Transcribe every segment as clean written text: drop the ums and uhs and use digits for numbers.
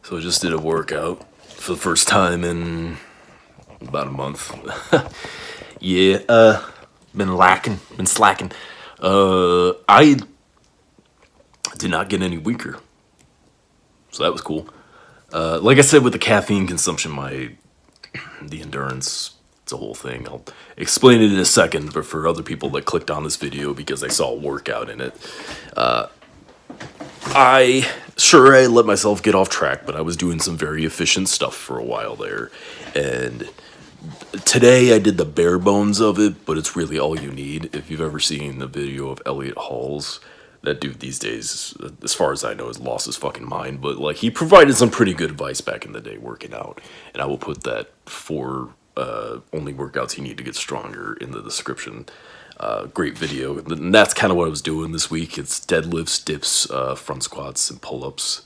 So I just did a workout for the first time in about a month. Yeah, been slacking. I did not get any weaker, so that was cool. Like I said, with the caffeine consumption, the endurance, it's a whole thing. I'll explain it in a second, but for other people that clicked on this video because they saw a workout in it, I let myself get off track, but I was doing some very efficient stuff for a while there, and today I did the bare bones of it, but it's really all you need. If you've ever seen the video of Elliot Halls, that dude these days, as far as I know, has lost his fucking mind. But like, he provided some pretty good advice back in the day working out, and I will put that for only workouts you need to get stronger in the description. Great video, and that's kind of what I was doing this week. It's deadlifts, dips, front squats, and pull-ups.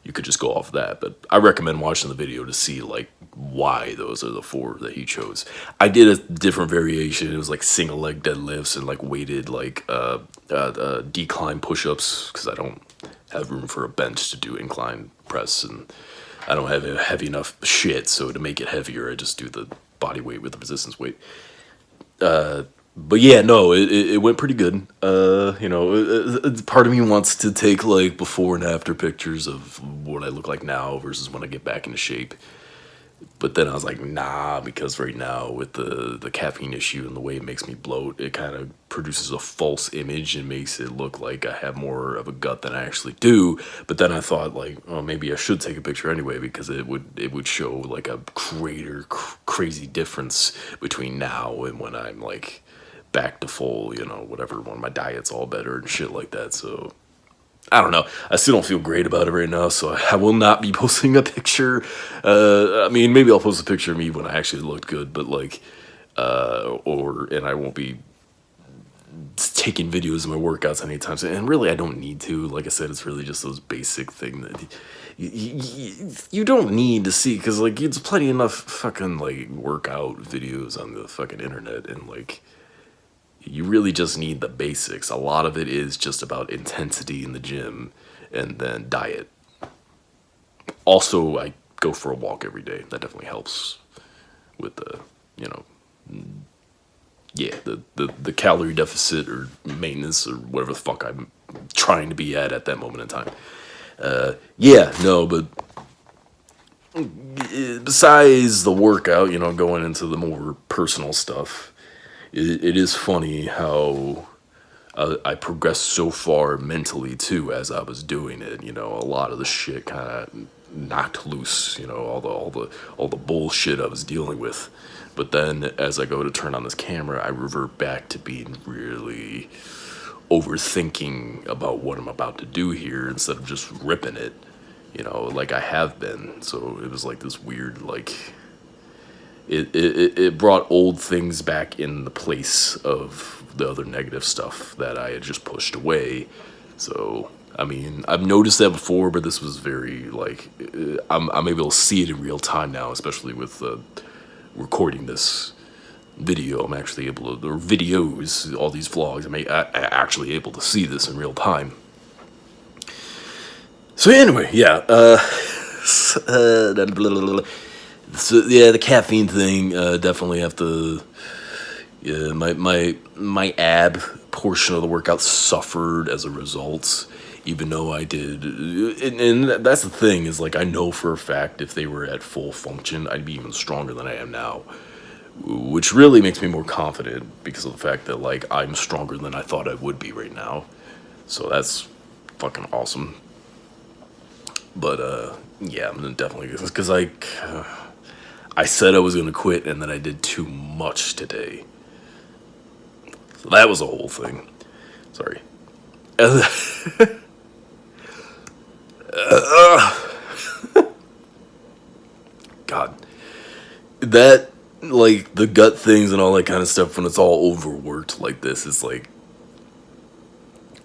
You could just go off that, but I recommend watching the video to see like why those are the four that he chose. I did a different variation. It was like single leg deadlifts and like weighted like decline push-ups, because I don't have room for a bench to do incline press, and I don't have a heavy enough shit, so to make it heavier I just do the body weight with the resistance weight. But yeah, no, it went pretty good. Part of me wants to take like before and after pictures of what I look like now versus when I get back into shape. But then I was like, nah, because right now with the caffeine issue and the way it makes me bloat, it kind of produces a false image and makes it look like I have more of a gut than I actually do. But then I thought like, oh, maybe I should take a picture anyway, because it would show like a greater crazy difference between now and when I'm like back to full, whatever, when my diet's all better and shit like that. So I don't know. I still don't feel great about it right now, so I will not be posting a picture. I mean, maybe I'll post a picture of me when I actually looked good, but like, and I won't be taking videos of my workouts anytime soon. And really, I don't need to. Like I said, it's really just those basic things that you don't need to see, because like, it's plenty enough fucking like workout videos on the fucking internet, and like, you really just need the basics. A lot of it is just about intensity in the gym and then diet. Also, I go for a walk every day. That definitely helps with the calorie deficit or maintenance or whatever the fuck I'm trying to be at that moment in time. But besides the workout, going into the more personal stuff, it is funny how I progressed so far mentally too as I was doing it. A lot of the shit kind of knocked loose. All the bullshit I was dealing with. But then as I go to turn on this camera, I revert back to being really overthinking about what I'm about to do here instead of just ripping it. Like I have been. So it was like this weird like. It brought old things back in the place of the other negative stuff that I had just pushed away. So, I mean, I've noticed that before, but this was very, like, I'm able to see it in real time now, especially with recording this video. I'm actually able to, or videos, all these vlogs, I'm actually able to see this in real time. So anyway, yeah, so yeah, the caffeine thing, definitely have to. Yeah, my ab portion of the workout suffered as a result, even though I did. And that's the thing, is like, I know for a fact if they were at full function, I'd be even stronger than I am now, which really makes me more confident because of the fact that like I'm stronger than I thought I would be right now. So that's fucking awesome. But yeah, I'm definitely, because like. I said I was going to quit, and then I did too much today. So that was a whole thing. Sorry. God. That, like, the gut things and all that kind of stuff, when it's all overworked like this, it's like,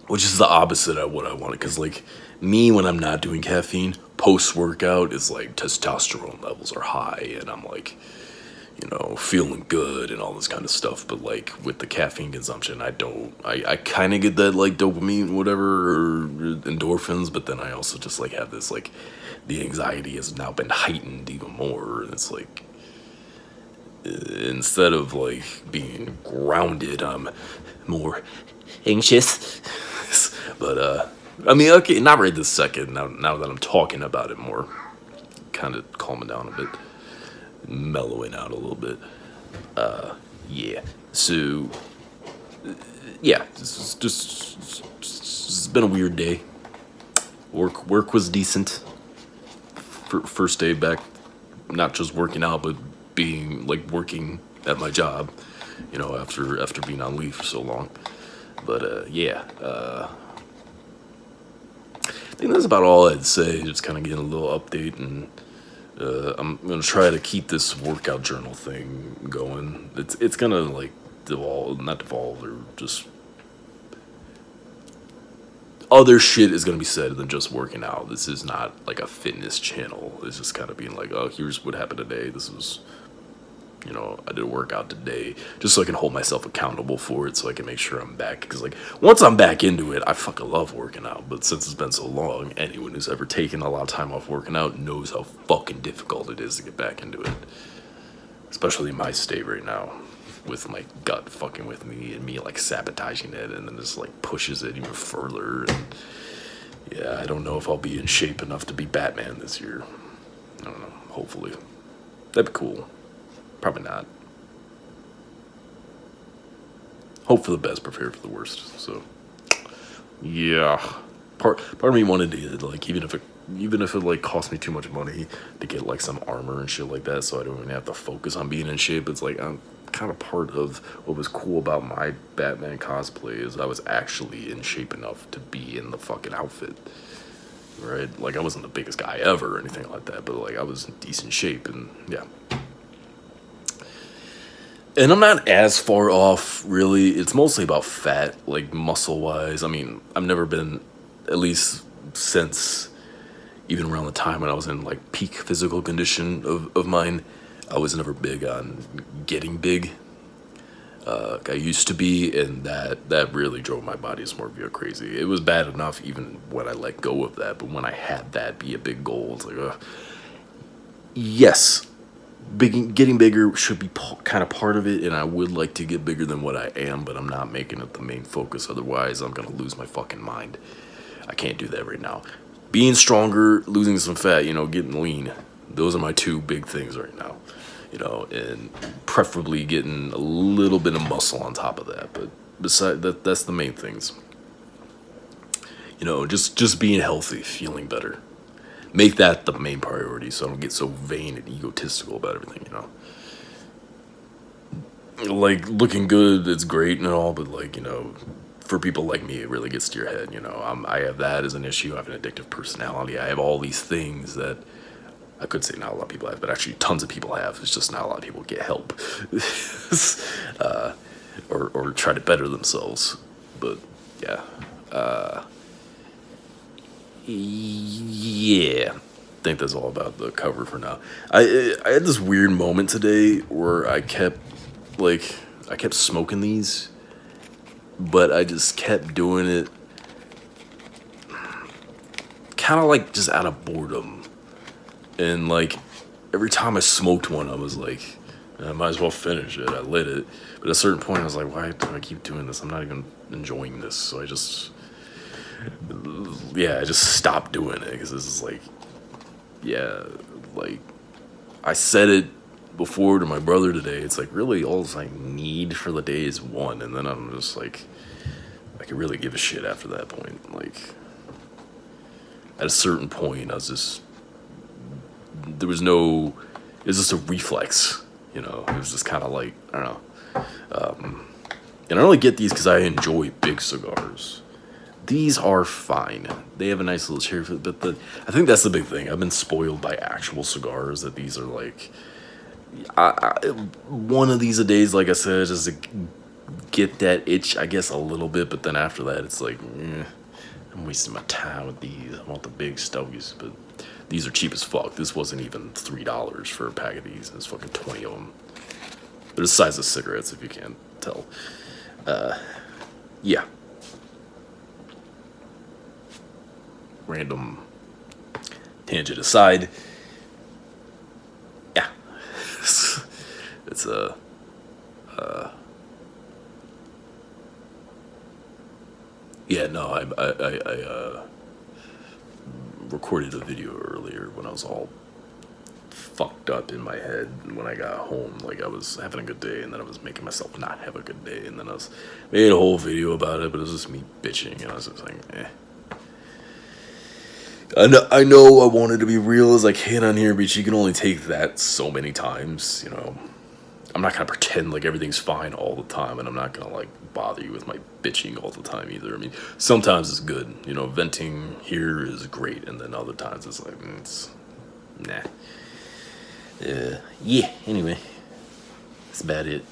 which is the opposite of what I wanted. Because, like, me, when I'm not doing caffeine, post-workout, is like testosterone levels are high, and I'm like, feeling good and all this kind of stuff. But like with the caffeine consumption, I kind of get that like dopamine, whatever, or endorphins, but then I also just like have this like the anxiety has now been heightened even more. And it's like, instead of like being grounded, I'm more anxious. But I mean, okay, not right this second. Now that I'm talking about it more, kind of calming down a bit, mellowing out a little bit. Yeah. So yeah, it's been a weird day. Work was decent. First day back, not just working out, but being like working at my job. After being on leave for so long. But yeah. I think that's about all I'd say. Just kind of getting a little update, and I'm gonna try to keep this workout journal thing going. It's gonna like not devolve, or just other shit is gonna be said than just working out. This is not like a fitness channel. It's just kind of being like, oh, here's what happened today. This was, I did a workout today, just so I can hold myself accountable for it, so I can make sure I'm back. Because like once I'm back into it, I fucking love working out. But since it's been so long, anyone who's ever taken a lot of time off working out knows how fucking difficult it is to get back into it. Especially in my state right now, with my gut fucking with me and me like sabotaging it, and then just like pushes it even further. And yeah, I don't know if I'll be in shape enough to be Batman this year. I don't know. Hopefully, that'd be cool. Probably not. Hope for the best, prepare for the worst. So, yeah. Part of me wanted to like, even if it like cost me too much money to get like some armor and shit like that, so I don't even have to focus on being in shape. It's like I'm kind of part of what was cool about my Batman cosplay is I was actually in shape enough to be in the fucking outfit. Right? Like I wasn't the biggest guy ever or anything like that, but like I was in decent shape, and yeah. And I'm not as far off, really. It's mostly about fat, like muscle-wise. I mean, I've never been, at least since even around the time when I was in like peak physical condition of mine, I was never big on getting big. I used to be, and that really drove my body dysmorphia crazy. It was bad enough even when I let go of that, but when I had that be a big goal, it's like, yes. Getting bigger should be kind of part of it, and I would like to get bigger than what I am, but I'm not making it the main focus. Otherwise, I'm gonna lose my fucking mind. I can't do that right now. Being stronger, losing some fat, getting lean. Those are my two big things right now. And preferably getting a little bit of muscle on top of that. But besides that, that's the main things. Just being healthy, feeling better. Make that the main priority, so I don't get so vain and egotistical about everything, Like, looking good, it's great and all, but, like, for people like me, it really gets to your head, I have that as an issue. I have an addictive personality. I have all these things that I could say not a lot of people have, but actually tons of people have. It's just not a lot of people get help. Or try to better themselves. But, yeah. Yeah, I think that's all about the cover for now. I had this weird moment today where I kept smoking these, but I just kept doing it kind of like just out of boredom. And like every time I smoked one, I was like, I might as well finish it. I lit it, but at a certain point I was like, why do I keep doing this? I'm not even enjoying this. So I just stopped doing it, because this is like, like I said it before to my brother today. It's like really all I need for the day is one, and then I'm just like, I could really give a shit after that point. Like at a certain point, it was just a reflex, It was just kind of like, I don't know. And I only get these because I enjoy big cigars. These are fine. They have a nice little cherry, but I think that's the big thing. I've been spoiled by actual cigars, that these are like, one of these a day, like I said, just to get that itch, I guess, a little bit. But then after that, it's like, I'm wasting my time with these. I want the big stogies. But These are cheap as fuck. This wasn't even $3 for a pack of these. And it's fucking 20 of them. They're the size of cigarettes, if you can't tell. Yeah. Random tangent aside. Yeah. It's a... yeah, no, I recorded a video earlier when I was all fucked up in my head when I got home. Like, I was having a good day, and then I was making myself not have a good day, and then I made a whole video about it, but it was just me bitching, and I was just like, eh. I know I wanted to be real as I can on here, but you can only take that so many times, you know. I'm not gonna pretend like everything's fine all the time, and I'm not gonna like bother you with my bitching all the time either. I mean, sometimes it's good, you know, venting here is great, and then other times it's like, it's nah. Yeah, anyway, that's about it.